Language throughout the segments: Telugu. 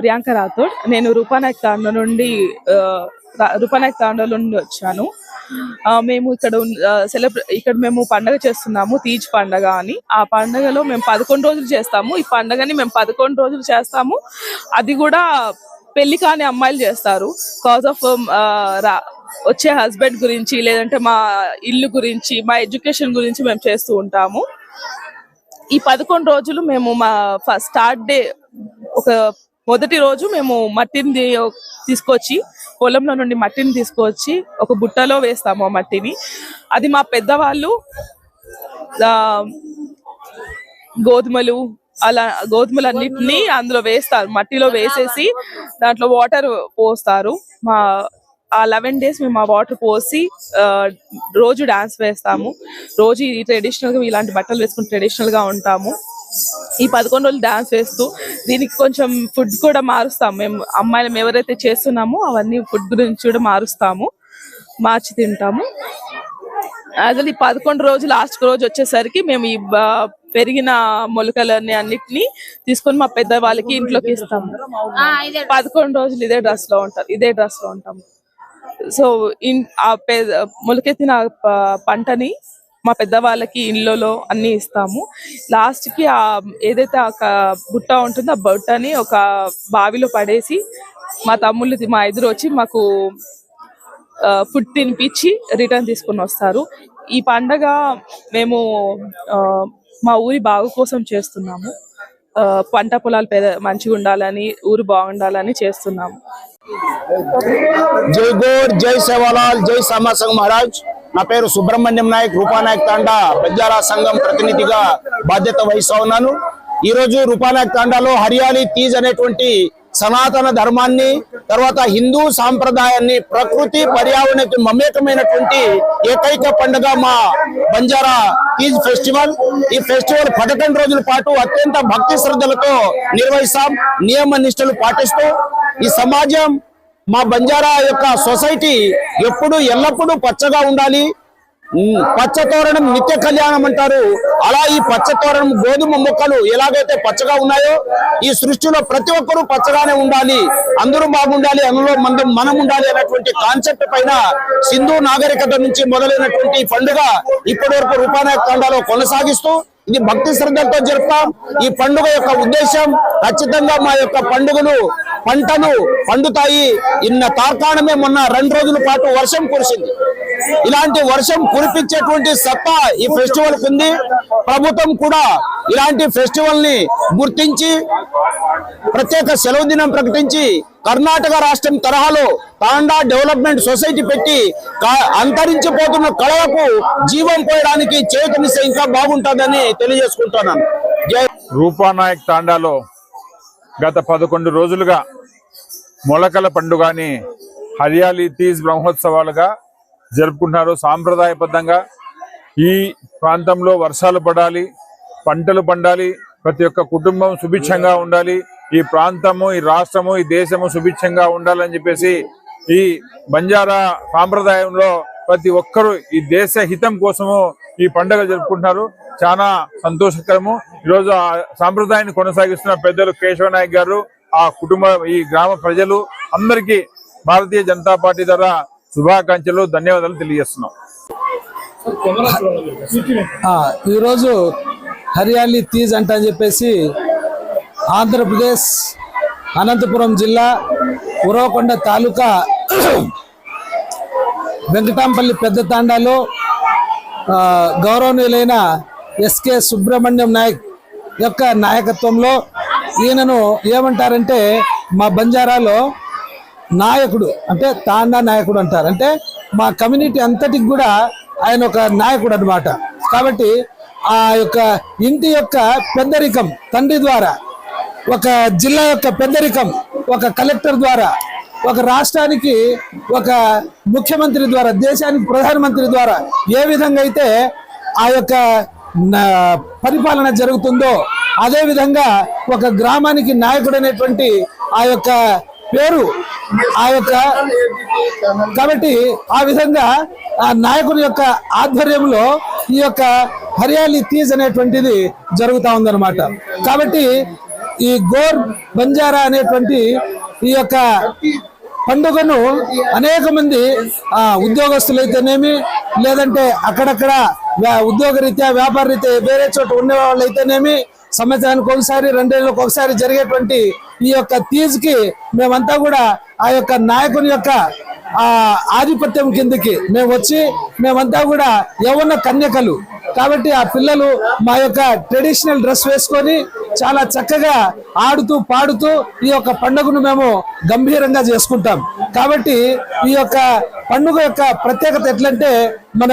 ప్రియాంక రాథోడ్. నేను రూపానాయక్ తాండా నుండి వచ్చాను. మేము ఇక్కడ మేము పండగ చేస్తున్నాము, తీజ్ పండగ అని. ఆ పండగలో మేము 11 రోజులు చేస్తాము. ఈ పండగని మేము 11 రోజులు చేస్తాము. అది కూడా పెళ్లి కాని అమ్మాయిలు చేస్తారు. కాజ్ ఆఫ్ వచ్చే హస్బెండ్ గురించి, లేదంటే మా ఇల్లు గురించి, మా ఎడ్యుకేషన్ గురించి మేము చేస్తూ ఉంటాము. ఈ 11 రోజులు మేము మా స్టార్ట్ డే మొదటి రోజు మేము మట్టిని తీసుకొచ్చి, పొలంలో నుండి మట్టిని తీసుకొచ్చి ఒక బుట్టలో వేస్తాము. ఆ మట్టిని అది మా పెద్దవాళ్ళు గోధుమలన్నిటినీ అందులో వేస్తారు. మట్టిలో వేసేసి దాంట్లో వాటర్ పోస్తారు. ఆ 11 days మేము ఆ వాటర్ పోసి రోజు డాన్స్ వేస్తాము. రోజు ట్రెడిషనల్ గా ఇలాంటి బట్టలు వేసుకుని ట్రెడిషనల్ గా ఉంటాము. ఈ 11 రోజులు డాన్స్ వేస్తూ దీనికి కొంచెం ఫుడ్ కూడా మారుస్తాము. మేము అమ్మాయిలు ఎవరైతే చేస్తున్నామో అవన్నీ ఫుడ్ గురించి కూడా మార్చి తింటాము. అసలు ఈ 11 రోజు లాస్ట్ రోజు వచ్చేసరికి మేము ఈ పెరిగిన మొలకలన్నీ అన్నిటినీ తీసుకొని మా పెద్ద వాళ్ళకి ఇంట్లోకి ఇస్తాము. 11 రోజులు ఇదే డ్రెస్ లో ఉంటాము. సో మొలకెత్తిన పంటని మా పెద్దవాళ్ళకి ఇళ్ళలో అన్ని ఇస్తాము. లాస్ట్ కి ఏదైతే బుట్ట ఉంటుందో ఆ బుట్టని ఒక బావిలో పడేసి మా తమ్ముళ్ళు మా ఎదురు వచ్చి మాకు ఫుడ్ తినిపించి రిటర్న్ తీసుకుని వస్తారు. ఈ పండగ మేము మా ఊరి బాగు కోసం చేస్తున్నాము. పంట పొలాలు మంచిగా ఉండాలని, ఊరు బాగుండాలని చేస్తున్నాము. జై గోర్, జై సేవాలాల్, జై సామా సంఘ్ మహారాజ్. నా పేరు సుబ్రహ్మణ్యం నాయక్. రూపానాయక్ తాండా బంజారా సంఘం ప్రతినిధిగా బాధ్యత వహిస్తా ఉన్నాను. ఈ రోజు రూపానాయక్ తాండాలో హరియాలీ తీజ్ అనేటువంటి సనాతన ధర్మాన్ని, తర్వాత హిందూ సాంప్రదాయాన్ని, ప్రకృతి పర్యావరణకి మమేకమైనటువంటి ఏకైక పండుగ మా బంజారా తీజ్ ఫెస్టివల్. ఈ ఫెస్టివల్ 11 రోజుల పాటు అత్యంత భక్తి శ్రద్ధలతో నిర్వహిస్తాం. నియమ నిష్టలు పాటిస్తూ ఈ సమాజం, మా బంజారా యొక్క సొసైటీ ఎల్లప్పుడూ పచ్చగా ఉండాలి. పచ్చతోరణం నిత్య కళ్యాణం అంటారు. అలా ఈ పచ్చతోరణం గోధుమ మొక్కలు ఎలాగైతే పచ్చగా ఉన్నాయో ఈ సృష్టిలో ప్రతి ఒక్కరూ పచ్చగానే ఉండాలి, అందరూ బాగుండాలి, అందులో మనం ఉండాలి అనేటువంటి కాన్సెప్ట్ పైన సింధు నాగరికత నుంచి మొదలైనటువంటి పండుగ ఇప్పటి వరకు రూపానాయక్ తాండాలో కొనసాగిస్తూ ఇది భక్తి శ్రద్ధలతో జరుపుతాం. ఈ పండుగ యొక్క ఉద్దేశం ఖచ్చితంగా మా యొక్క పంటలు పండుతాయి. తార్కాణమే మొన్న 2 రోజుల పాటు వర్షం కురిసింది. ఇలాంటి వర్షం కురిపించేటువంటి సత్తా ఈ ఫెస్టివల్ ఉంది. ప్రభుత్వం కూడా ఇలాంటి ఫెస్టివల్ ని గుర్తించి ప్రత్యేక సెలవు దినం ప్రకటించి కర్ణాటక రాష్ట్రం తరహాలో తాండా డెవలప్మెంట్ సొసైటీ పెట్టి అంతరించిపోతున్న కళలకు జీవం పోయడానికి చేతునిస్తే ఇంకా బాగుంటుందని తెలియజేసుకుంటున్నాను. రూపానాయక్ తాండాలో గత 11 రోజులుగా మొలకల పండుగని హరియాలీ తీజ్ బ్రహ్మోత్సవాలుగా జరుపుకుంటున్నారు. సాంప్రదాయబద్ధంగా ఈ ప్రాంతంలో వర్షాలు పడాలి, పంటలు పండాలి, ప్రతి ఒక్క కుటుంబం సుభిక్షంగా ఉండాలి, ఈ ప్రాంతము, ఈ రాష్ట్రము, ఈ దేశము సుభిక్షంగా ఉండాలని చెప్పేసి ఈ బంజారా సాంప్రదాయంలో ప్రతి ఒక్కరూ ఈ దేశ హితం కోసము ఈ పండుగ జరుపుకుంటున్నారు. చాలా సంతోషకరము. ఈరోజు ఆ సాంప్రదాయాన్ని కొనసాగిస్తున్న పెద్దలు కేశవ నాయక్ గారు, ఆ ఈ గ్రామ ప్రజలు అందరికీ భారతీయ జనతా పార్టీ ద్వారా శుభాకాంక్షలు, ధన్యవాదాలు తెలియజేస్తున్నాం. ఈరోజు హరియాలీ తీజ్ అంట అని చెప్పేసి ఆంధ్రప్రదేశ్ అనంతపురం జిల్లా ఉరవకొండ తాలూకా వెంకటాంపల్లి పెద్ద తాండాలో గౌరవనీయులైన ఎస్కే సుబ్రహ్మణ్యం నాయక్ యొక్క నాయకత్వంలో ఈయనను ఏమంటారంటే మా బంజారాలో నాయకుడు, అంటే తాండా నాయకుడు అంటారు. అంటే మా కమ్యూనిటీ అంతటికి కూడా ఆయన ఒక నాయకుడు అన్నమాట. కాబట్టి ఆ యొక్క ఇంటి యొక్క పెద్దరికం తండ్రి ద్వారా, ఒక జిల్లా యొక్క పెద్దరికం ఒక కలెక్టర్ ద్వారా, ఒక రాష్ట్రానికి ఒక ముఖ్యమంత్రి ద్వారా, దేశానికి ప్రధానమంత్రి ద్వారా ఏ విధంగా అయితే ఆ యొక్క పరిపాలన జరుగుతుందో అదే విధంగా ఒక గ్రామానికి నాయకుడు అనేటువంటి ఆ యొక్క పేరు కాబట్టి ఆ విధంగా ఆ నాయకుని యొక్క ఆధ్వర్యంలో ఈ యొక్క హరియాలీ తీజ్ అనేటువంటిది జరుగుతూ ఉందన్నమాట. కాబట్టి ఈ గోర్ బంజారా అనేటువంటి ఈ యొక్క పండుగను అనేక మంది ఉద్యోగస్తులైతేనేమి, లేదంటే అక్కడక్కడ ఉద్యోగ రీత్యా వ్యాపార రీత్యా వేరే చోట ఉండే వాళ్ళు అయితేనేమి, సంవత్సరానికి ఒకసారి 2 ఏళ్ళకి ఒకసారి జరిగేటువంటి ఈ యొక్క తీజ్కి మేమంతా కూడా ఆ యొక్క నాయకుని యొక్క ఆధిపత్యం కిందకి మేము వచ్చి మేమంతా కూడా యవ్వన కన్యకలు కాబట్టి ఆ పిల్లలు మా యొక్క ట్రెడిషనల్ డ్రెస్ వేసుకొని చాలా చక్కగా ఆడుతూ పాడుతూ ఈ యొక్క పండుగను మేము గంభీరంగా చేసుకుంటాం. కాబట్టి ఈ యొక్క పండుగ యొక్క ప్రత్యేకత ఎట్లంటే మన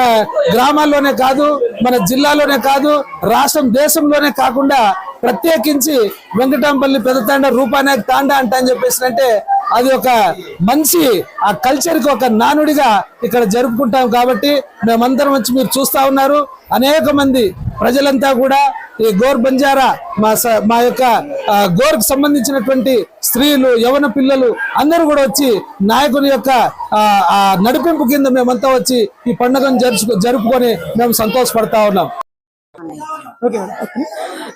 గ్రామాల్లోనే కాదు, మన జిల్లాలోనే కాదు, రాష్ట్రం దేశంలోనే కాకుండా ప్రత్యేకించి వెంకటాంపల్లి పెదతాండ రూపానాయక్ తాండా అని చెప్పేసి అంటే అది ఒక మంచి ఆ కల్చర్ కి ఒక నానుడిగా ఇక్కడ జరుపుకుంటాం. కాబట్టి మేమందరం వచ్చి మీరు చూస్తా ఉన్నారు, అనేక మంది ప్రజలంతా కూడా ఈ గోర్ బంజారా మా యొక్క గోర్ కు సంబంధించినటువంటి స్త్రీలు, యవన పిల్లలు అందరూ కూడా వచ్చి నాయకుని యొక్క నడిపింపు కింద మేమంతా వచ్చి ఈ పండుగను జరుపుకొని మేము సంతోషపడతా ఉన్నాం.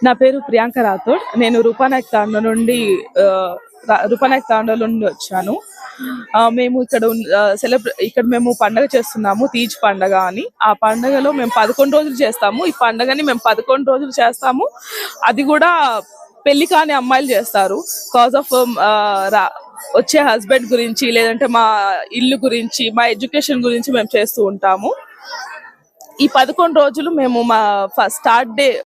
నా పేరు ప్రియాంక రాథోడ్. నేను రూపానాయక్ తాండా నుండి వచ్చాను. మేము ఇక్కడ మేము పండగ చేస్తున్నాము, తీజ్ పండగ అని. ఆ పండగలో మేము 11 రోజులు చేస్తాము. ఈ పండగని మేము 11 రోజులు చేస్తాము. అది కూడా పెళ్లి కాని అమ్మాయిలు చేస్తారు. కాజ్ ఆఫ్ వచ్చే హస్బెండ్ గురించి, లేదంటే మా ఇల్లు గురించి, మా ఎడ్యుకేషన్ గురించి మేము చేస్తూ ఉంటాము. ఈ 11 రోజులు మేము మా స్టార్ట్ డే